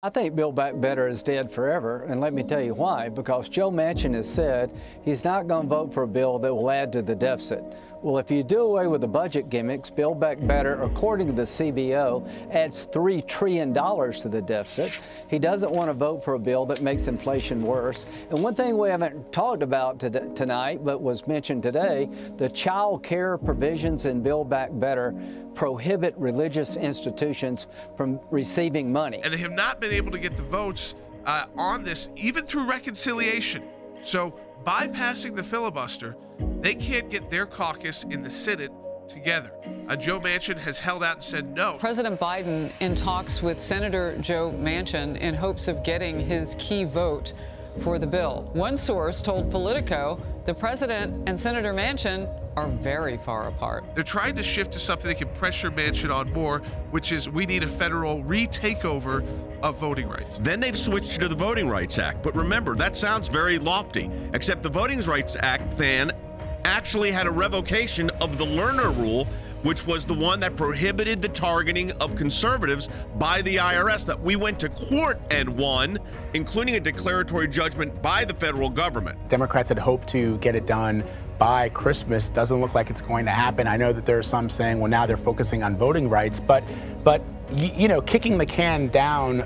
I think Build Back Better is dead forever, and let me tell you why. Because Joe Manchin has said he's not going to vote for a bill that will add to the deficit. Well, if you do away with the budget gimmicks, Build Back Better, according to the CBO, adds $3 trillion to the deficit. He doesn't want to vote for a bill that makes inflation worse. And one thing we haven't talked about tonight, but was mentioned today, the child care provisions in Build Back Better prohibit religious institutions from receiving money. And they have not been able to get the votes on this, even through reconciliation. So bypassing the filibuster, they can't get their caucus in the Senate together. Joe Manchin has held out and said no. President Biden in talks with Senator Joe Manchin in hopes of getting his key vote for the bill. One source told Politico the president and Senator Manchin are very far apart. They're trying to shift to something that can pressure Manchin on more, which is we need a federal retakeover of voting rights. Then they've switched to the Voting Rights Act. But remember, that sounds very lofty, except the Voting Rights Act then actually had a revocation of the Lerner Rule, which was the one that prohibited the targeting of conservatives by the IRS that we went to court and won, including a declaratory judgment by the federal government. Democrats had hoped to get it done by Christmas. Doesn't look like it's going to happen. I know that there are some saying, well, now they're focusing on voting rights, but you know, kicking the can down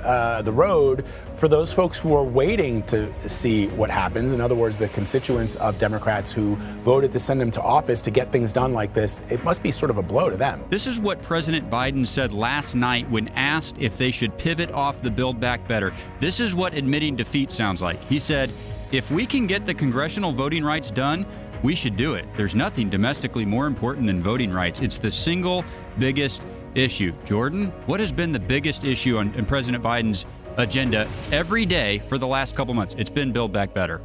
the road for those folks who are waiting to see what happens. In other words, the constituents of Democrats who voted to send them to office to get things done like this, it must be sort of a blow to them. This is what President Biden said last night when asked if they should pivot off the Build Back Better. This is what admitting defeat sounds like. He said, if we can get the congressional voting rights done, we should do it. There's nothing domestically more important than voting rights. It's the single biggest issue. Jordan, what has been the biggest issue on President Biden's agenda every day for the last couple months? It's been Build Back Better.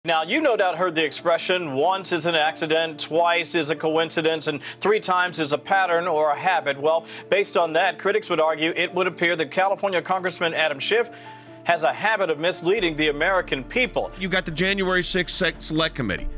Now, you no doubt heard the expression, once is an accident, twice is a coincidence, and 3 times is a pattern or a habit. Well, based on that, critics would argue it would appear that California Congressman Adam Schiff has a habit of misleading the American people. You got the January 6th Select Committee.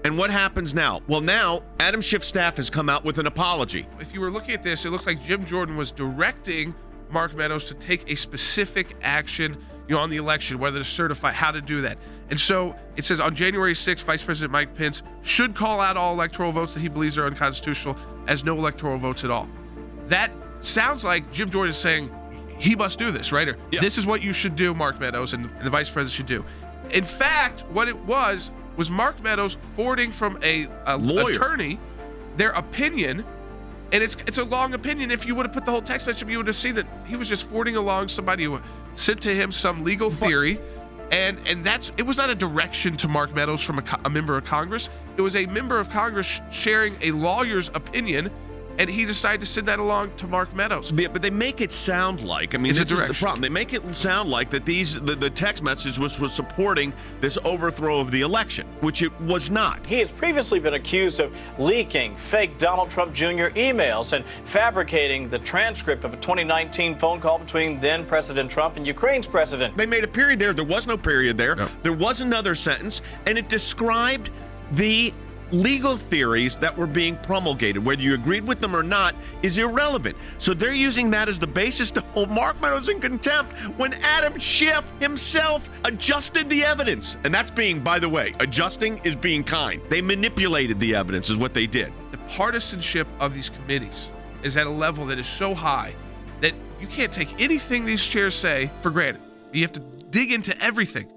And what happens now? Well, now Adam Schiff's staff has come out with an apology. If you were looking at this, it looks like Jim Jordan was directing Mark Meadows to take a specific action, on the election, whether to certify, how to do that. And so it says on January 6th, Vice President Mike Pence should call out all electoral votes that he believes are unconstitutional as no electoral votes at all. That sounds like Jim Jordan is saying he must do this, right? Or this is what you should do, Mark Meadows, and the Vice President should do. In fact, what it was Mark Meadows forwarding from a attorney their opinion, and it's a long opinion. If you would have put the whole text message, you would have seen that he was just forwarding along somebody who sent to him some legal theory, and it was not a direction to Mark Meadows from a member of Congress. It was a member of Congress sharing a lawyer's opinion, and he decided to send that along to Mark Meadows. But they make it sound like, I mean, this is the problem. They make it sound like that the text message was supporting this overthrow of the election, which it was not. He has previously been accused of leaking fake Donald Trump Jr. emails and fabricating the transcript of a 2019 phone call between then President Trump and Ukraine's president. They made a period there. There was no period there. No. There was another sentence, and it described the legal theories that were being promulgated. Whether you agreed with them or not is irrelevant. So they're using that as the basis to hold Mark Meadows in contempt when Adam Schiff himself adjusted the evidence. And that's being, by the way, adjusting is being kind. They manipulated the evidence is what they did. The partisanship of these committees is at a level that is so high that you can't take anything these chairs say for granted. You have to dig into everything.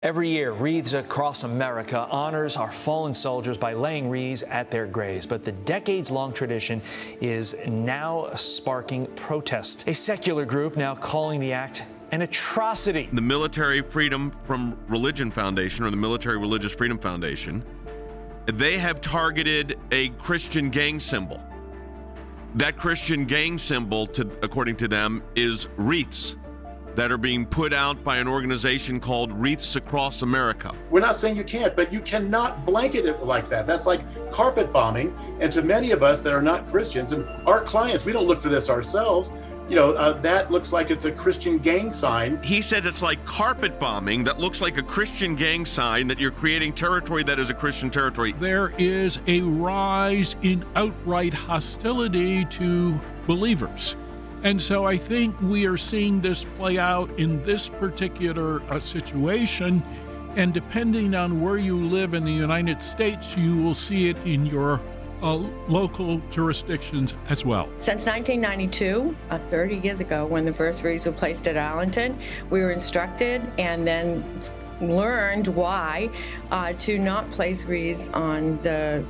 Every year, Wreaths Across America honors our fallen soldiers by laying wreaths at their graves. But the decades-long tradition is now sparking protest. A secular group now calling the act an atrocity. The Military Freedom from Religion Foundation, or the Military Religious Freedom Foundation, they have targeted a Christian gang symbol. That Christian gang symbol, according to them, is wreaths that are being put out by an organization called Wreaths Across America. We're not saying you can't, but you cannot blanket it like that. That's like carpet bombing. And to many of us that are not Christians, and our clients, we don't look for this ourselves, that looks like it's a Christian gang sign. He says it's like carpet bombing that looks like a Christian gang sign, that you're creating territory that is a Christian territory. There is a rise in outright hostility to believers. And so I think we are seeing this play out in this particular situation. And depending on where you live in the United States, you will see it in your local jurisdictions as well. Since 1992, 30 years ago, when the first wreaths were placed at Arlington, we were instructed and then learned why to not place wreaths on the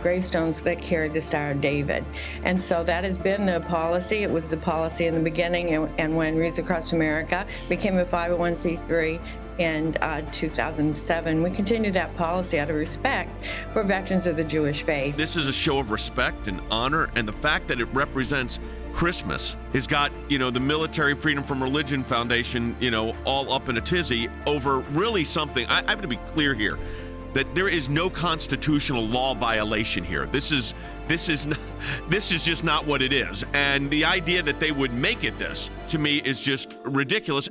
gravestones that carried the Star of David. And so that has been the policy. It was the policy in the beginning, and when Wreaths Across America became a 501c3 in 2007, we continued that policy out of respect for veterans of the Jewish faith. This is a show of respect and honor, and the fact that it represents Christmas has got, the Military Freedom from Religion Foundation, all up in a tizzy over really something. I have to be clear here that there is no constitutional law violation here. This is just not what it is. And the idea that they would make it this, to me, is just ridiculous.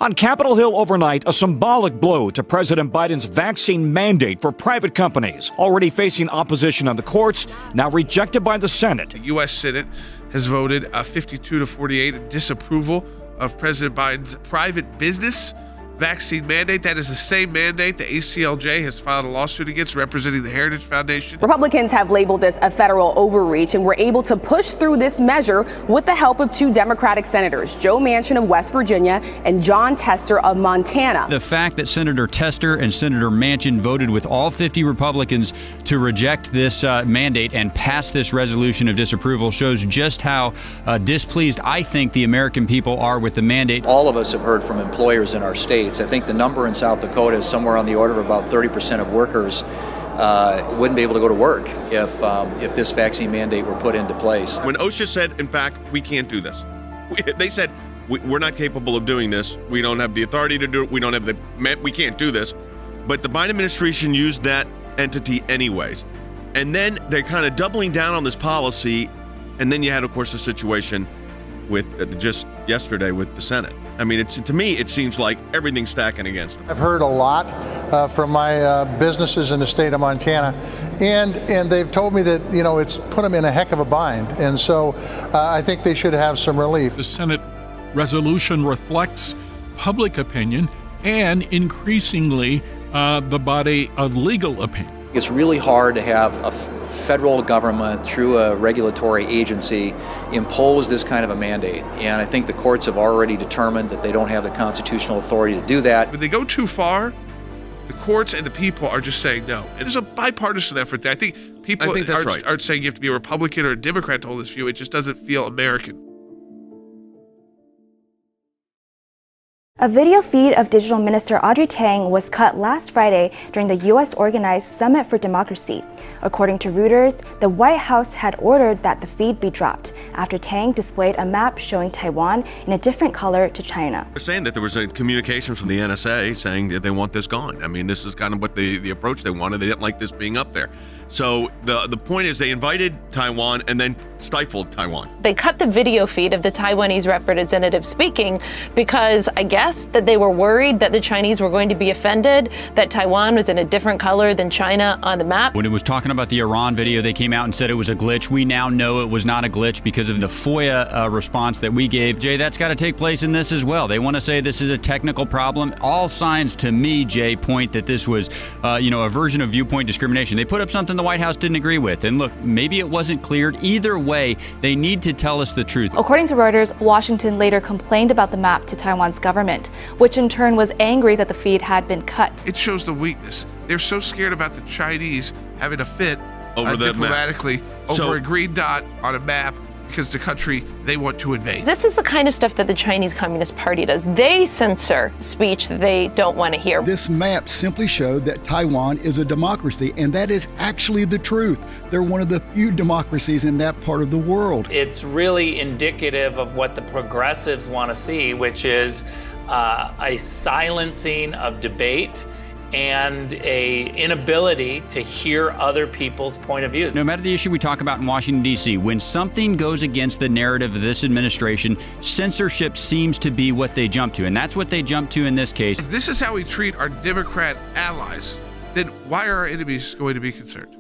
On Capitol Hill overnight, a symbolic blow to President Biden's vaccine mandate for private companies, already facing opposition on the courts, now rejected by the Senate. The U.S. Senate has voted 52-48 disapproval of President Biden's private business vaccine mandate. That is the same mandate the ACLJ has filed a lawsuit against, representing the Heritage Foundation. Republicans have labeled this a federal overreach and were able to push through this measure with the help of two Democratic senators, Joe Manchin of West Virginia and Jon Tester of Montana. The fact that Senator Tester and Senator Manchin voted with all 50 Republicans to reject this mandate and pass this resolution of disapproval shows just how displeased I think the American people are with the mandate. All of us have heard from employers in our state. I think the number in South Dakota is somewhere on the order of about 30% of workers wouldn't be able to go to work if this vaccine mandate were put into place. When OSHA said, in fact, we can't do this, they said, we're not capable of doing this. We don't have the authority to do it. We can't do this. But the Biden administration used that entity anyways. And then they're kind of doubling down on this policy. And then you had, of course, a situation with just yesterday with the Senate. I mean, to me, it seems like everything's stacking against them. I've heard a lot from my businesses in the state of Montana, and they've told me that, it's put them in a heck of a bind. And so I think they should have some relief. The Senate resolution reflects public opinion and increasingly the body of legal opinion. It's really hard to have a federal government, through a regulatory agency, impose this kind of a mandate. And I think the courts have already determined that they don't have the constitutional authority to do that. When they go too far, the courts and the people are just saying no. And there's a bipartisan effort there. I think people aren't saying you have to be a Republican or a Democrat to hold this view. It just doesn't feel American. A video feed of Digital Minister Audrey Tang was cut last Friday during the U.S.-organized Summit for Democracy. According to Reuters, the White House had ordered that the feed be dropped after Tang displayed a map showing Taiwan in a different color to China. They're saying that there was a communication from the NSA saying that they want this gone. I mean, this is kind of what the approach they wanted. They didn't like this being up there. So the point is they invited Taiwan and then stifled Taiwan. They cut the video feed of the Taiwanese representative speaking because I guess that they were worried that the Chinese were going to be offended that Taiwan was in a different color than China on the map. When it was talking about the Iran video, they came out and said it was a glitch. We now know it was not a glitch because of the FOIA response that we gave. Jay, that's got to take place in this as well. They want to say this is a technical problem. All signs to me, Jay, point that this was, a version of viewpoint discrimination. They put up something the White House didn't agree with. And look, maybe it wasn't cleared. Either way, they need to tell us the truth. According to Reuters, Washington later complained about the map to Taiwan's government, which in turn was angry that the feed had been cut. It shows the weakness. They're so scared about the Chinese having a fit over diplomatically over a green dot on a map because the country they want to invade. This is the kind of stuff that the Chinese Communist Party does. They censor speech that they don't want to hear. This map simply showed that Taiwan is a democracy, and that is actually the truth. They're one of the few democracies in that part of the world. It's really indicative of what the progressives want to see, which is a silencing of debate and a inability to hear other people's point of views. No matter the issue we talk about in Washington, D.C., when something goes against the narrative of this administration, censorship seems to be what they jump to, and that's what they jump to in this case. If this is how we treat our Democrat allies, then why are our enemies going to be concerned?